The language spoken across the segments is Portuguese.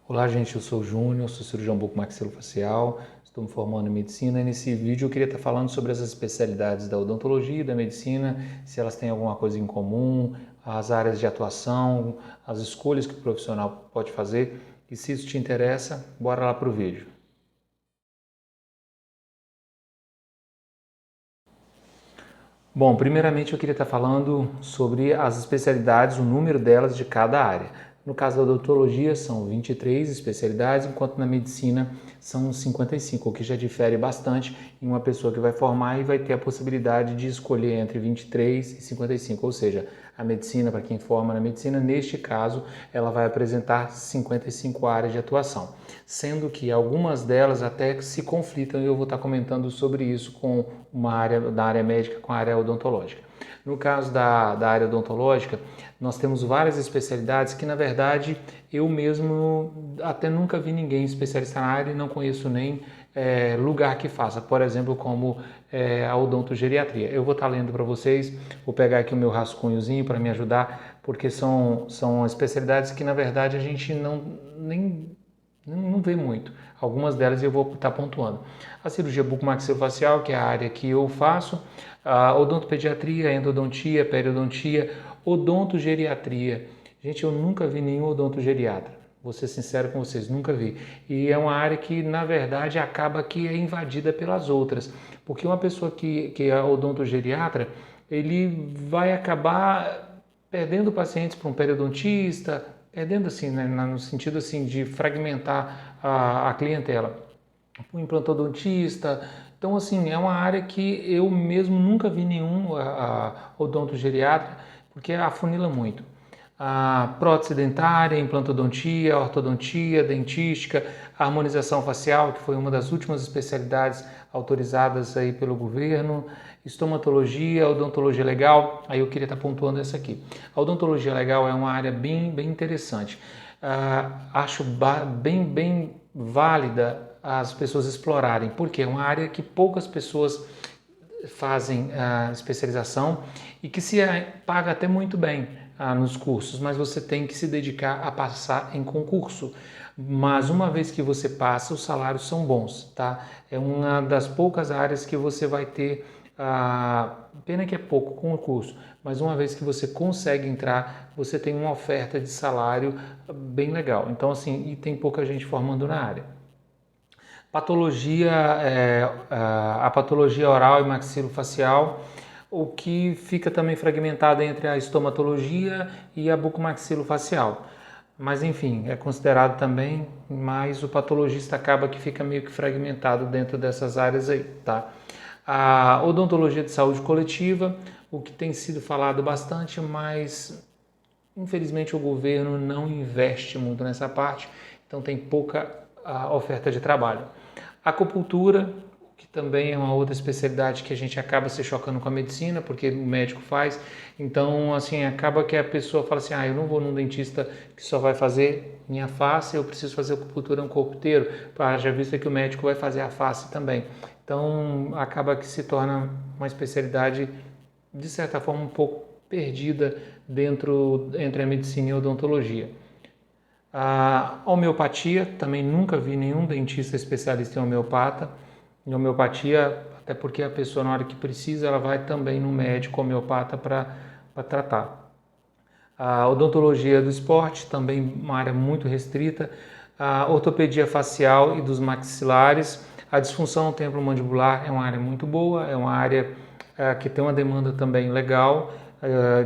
Olá, gente, eu sou o Júnior, sou cirurgião bucomaxilofacial, estou me formando em medicina e nesse vídeo eu queria estar falando sobre as especialidades da odontologia e da medicina, se elas têm alguma coisa em comum, as áreas de atuação, as escolhas que o profissional pode fazer e se isso te interessa, bora lá para o vídeo. Bom, primeiramente eu queria estar falando sobre as especialidades, o número delas de cada área. No caso da odontologia são 23 especialidades, enquanto na medicina são 55, o que já difere bastante em uma pessoa que vai formar e vai ter a possibilidade de escolher entre 23 e 55, ou seja, a medicina, para quem forma na medicina, neste caso, ela vai apresentar 55 áreas de atuação, sendo que algumas delas até se conflitam e eu vou estar comentando sobre isso com uma área da área médica com a área odontológica. No caso da área odontológica, nós temos várias especialidades que, na verdade, eu mesmo até nunca vi ninguém especialista na área e não conheço nem lugar que faça, por exemplo, como a odontogeriatria. Eu vou estar lendo para vocês, vou pegar aqui o meu rascunhozinho para me ajudar, porque são especialidades que, na verdade, a gente não vê muito. Algumas delas eu vou estar pontuando. A cirurgia bucomaxilofacial, que é a área que eu faço, a odontopediatria, endodontia, periodontia, odontogeriatria. Gente, eu nunca vi nenhum odontogeriatra. Vou ser sincero com vocês, nunca vi. E é uma área que, na verdade, acaba que é invadida pelas outras. Porque uma pessoa que é odontogeriatra, ele vai acabar perdendo pacientes para um periodontista, perdendo assim, né, no sentido assim de fragmentar a clientela. O implantodontista. Então, assim, é uma área que eu mesmo nunca vi nenhum odontogeriatra, porque afunila muito. A prótese dentária, implantodontia, ortodontia, dentística, harmonização facial, que foi uma das últimas especialidades autorizadas aí pelo governo, estomatologia, odontologia legal, aí eu queria estar pontuando essa aqui. A odontologia legal é uma área bem interessante. Acho bem válida as pessoas explorarem, porque é uma área que poucas pessoas fazem a especialização e que se paga até muito bem nos cursos, mas você tem que se dedicar a passar em concurso. Mas uma vez que você passa, os salários são bons, tá? É uma das poucas áreas que você vai ter, pena que é pouco concurso, mas uma vez que você consegue entrar, você tem uma oferta de salário bem legal. Então, assim, e tem pouca gente formando na área. Patologia, a patologia oral e maxilofacial, o que fica também fragmentado entre a estomatologia e a bucomaxilofacial. Mas enfim, é considerado também, mas o patologista acaba que fica meio que fragmentado dentro dessas áreas aí, tá? A odontologia de saúde coletiva, o que tem sido falado bastante, mas infelizmente o governo não investe muito nessa parte, então tem pouca oferta de trabalho. Acupuntura, que também é uma outra especialidade que a gente acaba se chocando com a medicina, porque o médico faz, então assim, acaba que a pessoa fala assim, eu não vou num dentista que só vai fazer minha face, eu preciso fazer acupuntura no corpo inteiro, já visto que o médico vai fazer a face também. Então, acaba que se torna uma especialidade, de certa forma, um pouco perdida entre a medicina e a odontologia. A homeopatia, também nunca vi nenhum dentista especialista em homeopatia, até porque a pessoa, na hora que precisa, ela vai também no médico homeopata para tratar. A odontologia do esporte, também uma área muito restrita. A ortopedia facial e dos maxilares. A disfunção temporomandibular é uma área muito boa, é uma área que tem uma demanda também legal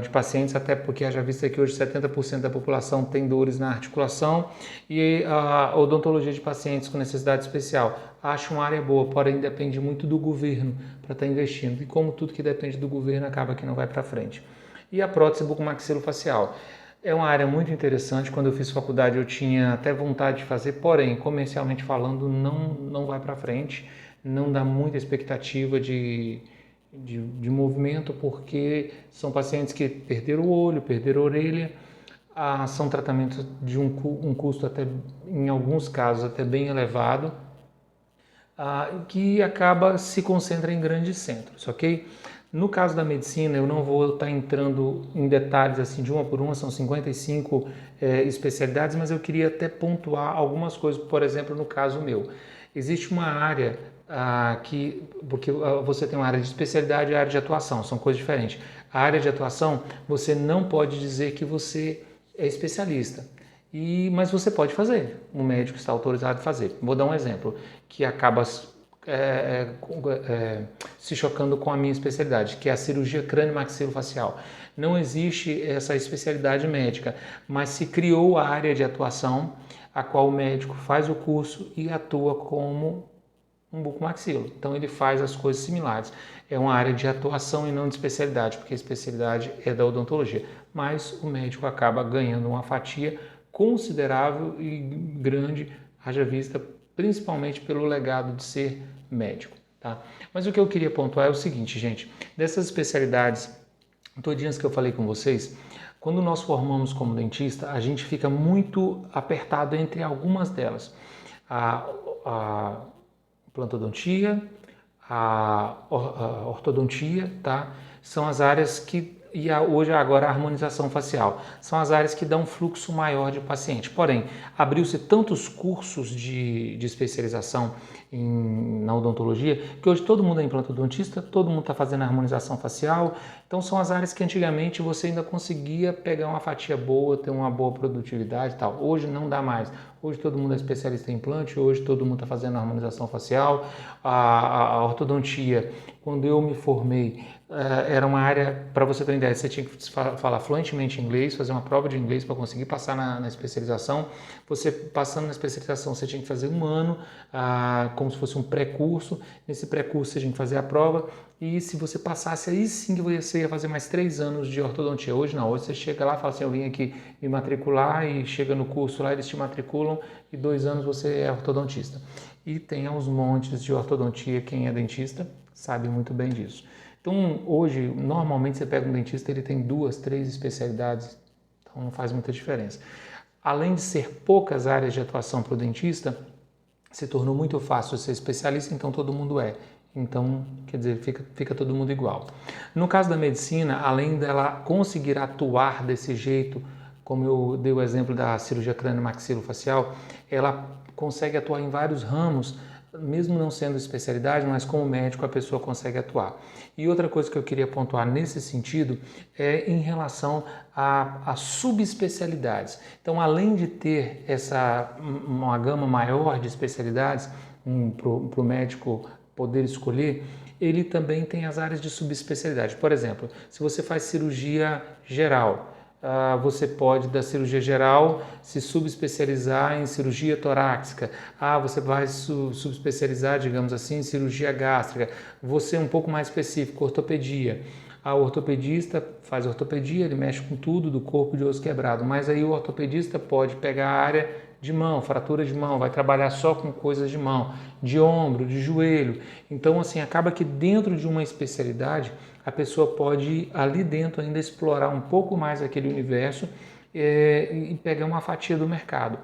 de pacientes, até porque já visto que hoje 70% da população tem dores na articulação, e a odontologia de pacientes com necessidade especial. Acho uma área boa, porém depende muito do governo para estar investindo, e como tudo que depende do governo acaba que não vai para frente. E a prótese bucomaxilofacial. É uma área muito interessante. Quando eu fiz faculdade eu tinha até vontade de fazer, porém, comercialmente falando, não vai para frente, não dá muita expectativa de movimento, porque são pacientes que perderam o olho, perderam a orelha, são tratamentos de um custo até, em alguns casos, até bem elevado, que acaba se concentra em grandes centros, ok? No caso da medicina, eu não vou estar entrando em detalhes assim de uma por uma, são 55 especialidades, mas eu queria até pontuar algumas coisas, por exemplo, no caso meu. Existe uma área porque você tem uma área de especialidade e a área de atuação, são coisas diferentes. A área de atuação, você não pode dizer que você é especialista, mas você pode fazer, o médico está autorizado a fazer. Vou dar um exemplo, que acaba se chocando com a minha especialidade, que é a cirurgia crânio-maxilofacial. Não existe essa especialidade médica, mas se criou a área de atuação, a qual o médico faz o curso e atua como um bucomaxilo. Então ele faz as coisas similares. É uma área de atuação e não de especialidade, porque a especialidade é da odontologia. Mas o médico acaba ganhando uma fatia considerável e grande, haja vista principalmente pelo legado de ser médico. Tá? Mas o que eu queria pontuar é o seguinte, gente, dessas especialidades todinhas que eu falei com vocês, quando nós formamos como dentista, a gente fica muito apertado entre algumas delas. A Plantodontia, a ortodontia, tá? São as áreas que, hoje agora a harmonização facial, são as áreas que dão um fluxo maior de paciente. Porém, abriu-se tantos cursos de especialização na odontologia, que hoje todo mundo é implantodontista, todo mundo está fazendo harmonização facial, então são as áreas que antigamente você ainda conseguia pegar uma fatia boa, ter uma boa produtividade e tal. Hoje não dá mais. Hoje todo mundo é especialista em implante, hoje todo mundo está fazendo harmonização facial. A ortodontia, quando eu me formei, era uma área, para você ter uma ideia, você tinha que falar fluentemente inglês, fazer uma prova de inglês para conseguir passar na especialização. Você passando na especialização, você tinha que fazer um ano, como se fosse um pré-curso. Nesse pré-curso você tinha que fazer a prova e se você passasse, aí sim que você ia fazer mais 3 anos de ortodontia. Hoje não, hoje você chega lá e fala assim, eu vim aqui me matricular e chega no curso lá, eles te matriculam e 2 anos você é ortodontista. E tem uns montes de ortodontia, quem é dentista sabe muito bem disso. Então hoje, normalmente você pega um dentista, ele tem 2, 3 especialidades, então não faz muita diferença. Além de ser poucas áreas de atuação para o dentista, se tornou muito fácil ser especialista, então todo mundo é. Então, quer dizer, fica todo mundo igual. No caso da medicina, além dela conseguir atuar desse jeito, como eu dei o exemplo da cirurgia crânio-maxilofacial, ela consegue atuar em vários ramos, mesmo não sendo especialidade, mas como médico a pessoa consegue atuar. E outra coisa que eu queria pontuar nesse sentido é em relação a subespecialidades. Então, além de ter uma gama maior de especialidades para o médico poder escolher, ele também tem as áreas de subespecialidade. Por exemplo, se você faz cirurgia geral, você pode, da cirurgia geral, se subespecializar em cirurgia torácica. Você vai subespecializar, digamos assim, em cirurgia gástrica. Você é um pouco mais específico, ortopedia. O ortopedista faz ortopedia, ele mexe com tudo do corpo de osso quebrado, mas aí o ortopedista pode pegar a área de mão, fratura de mão, vai trabalhar só com coisas de mão, de ombro, de joelho. Então, assim, acaba que dentro de uma especialidade, a pessoa pode ali dentro ainda explorar um pouco mais aquele universo e pegar uma fatia do mercado.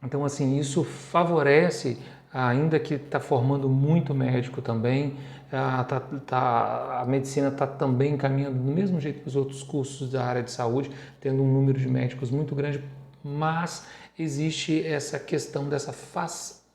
Então, assim, isso favorece, ainda que está formando muito médico também, a medicina está também caminhando do mesmo jeito que os outros cursos da área de saúde, tendo um número de médicos muito grande, mas existe essa questão dessa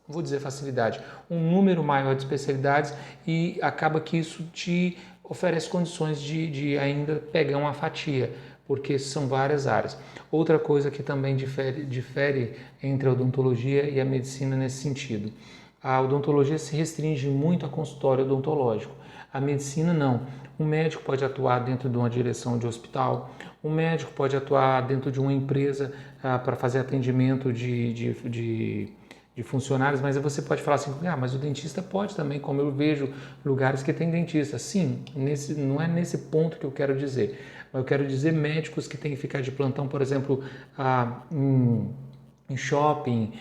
vou dizer facilidade, um número maior de especialidades e acaba que isso te oferece condições de ainda pegar uma fatia, porque são várias áreas. Outra coisa que também difere entre a odontologia e a medicina nesse sentido. A odontologia se restringe muito a consultório odontológico. A medicina não. Um médico pode atuar dentro de uma direção de hospital, um médico pode atuar dentro de uma empresa para fazer atendimento de funcionários, mas você pode falar assim, mas o dentista pode também, como eu vejo lugares que tem dentista. Sim, não é nesse ponto que eu quero dizer, mas eu quero dizer médicos que têm que ficar de plantão, por exemplo, em shopping,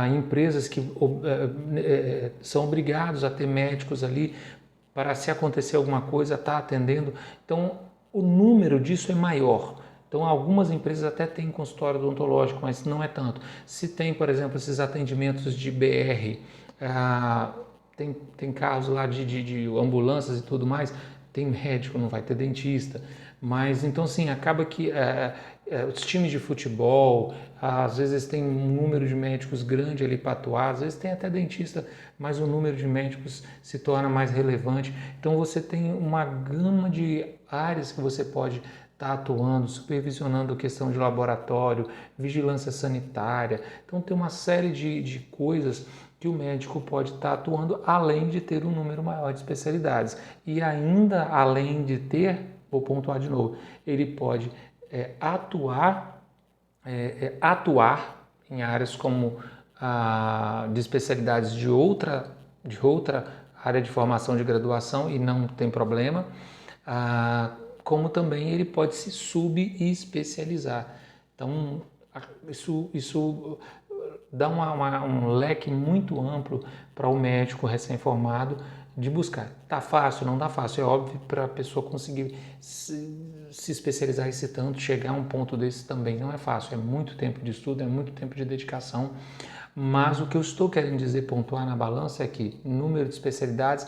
em empresas que são obrigados a ter médicos ali para, se acontecer alguma coisa, estar atendendo. Então, o número disso é maior. Então, algumas empresas até têm consultório odontológico, mas não é tanto. Se tem, por exemplo, esses atendimentos de BR, tem carros lá de ambulâncias e tudo mais, tem médico, não vai ter dentista. Mas então assim, acaba que os times de futebol, às vezes tem um número de médicos grande ali para atuar, às vezes tem até dentista, mas o número de médicos se torna mais relevante. Então você tem uma gama de áreas que você pode estar atuando, supervisionando a questão de laboratório, vigilância sanitária. Então tem uma série de coisas que o médico pode estar atuando, além de ter um número maior de especialidades. E ainda além de ter, vou pontuar de novo, ele pode atuar em áreas como de especialidades de outra área de formação de graduação, e não tem problema, como também ele pode se subespecializar. Então, isso dá um leque muito amplo para o médico recém-formado de buscar. Tá fácil? Não dá fácil. É óbvio, para a pessoa conseguir se especializar esse tanto, chegar a um ponto desse também não é fácil. É muito tempo de estudo, é muito tempo de dedicação. Mas o que eu estou querendo dizer, pontuar na balança, é que o número de especialidades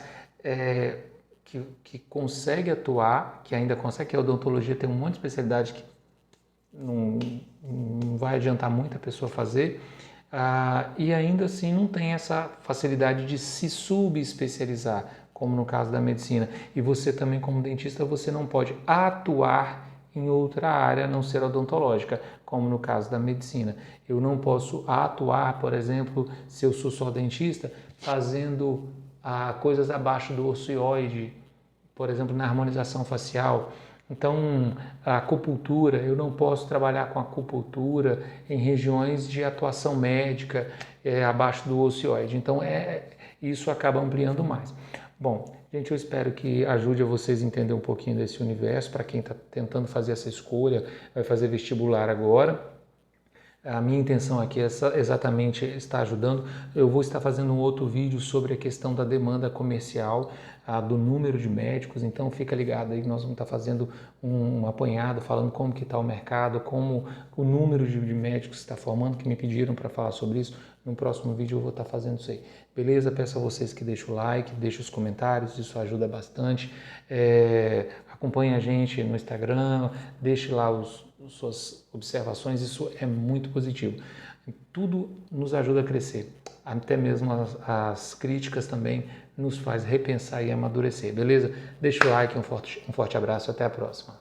que consegue atuar, que ainda consegue, que a odontologia tem um monte de especialidade que não vai adiantar muito a pessoa fazer, e ainda assim não tem essa facilidade de se subespecializar, como no caso da medicina. E você também, como dentista, você não pode atuar em outra área a não ser odontológica, como no caso da medicina. Eu não posso atuar, por exemplo, se eu sou só dentista, fazendo coisas abaixo do ocioide, por exemplo, na harmonização facial. Então, a acupuntura, eu não posso trabalhar com acupuntura em regiões de atuação médica abaixo do ocioide. Então, isso acaba ampliando mais. Bom, gente, eu espero que ajude a vocês a entender um pouquinho desse universo, para quem está tentando fazer essa escolha, vai fazer vestibular agora. A minha intenção aqui é exatamente estar ajudando. Eu vou estar fazendo um outro vídeo sobre a questão da demanda comercial, do número de médicos, então fica ligado aí, nós vamos estar fazendo um apanhado, falando como que está o mercado, como o número de médicos está formando, que me pediram para falar sobre isso. No próximo vídeo eu vou estar fazendo isso aí. Beleza? Peço a vocês que deixem o like, deixem os comentários, isso ajuda bastante. Acompanhe a gente no Instagram, deixe lá suas observações, isso é muito positivo. Tudo nos ajuda a crescer, até mesmo as críticas também nos faz repensar e amadurecer, beleza? Deixa o like, um forte abraço, até a próxima.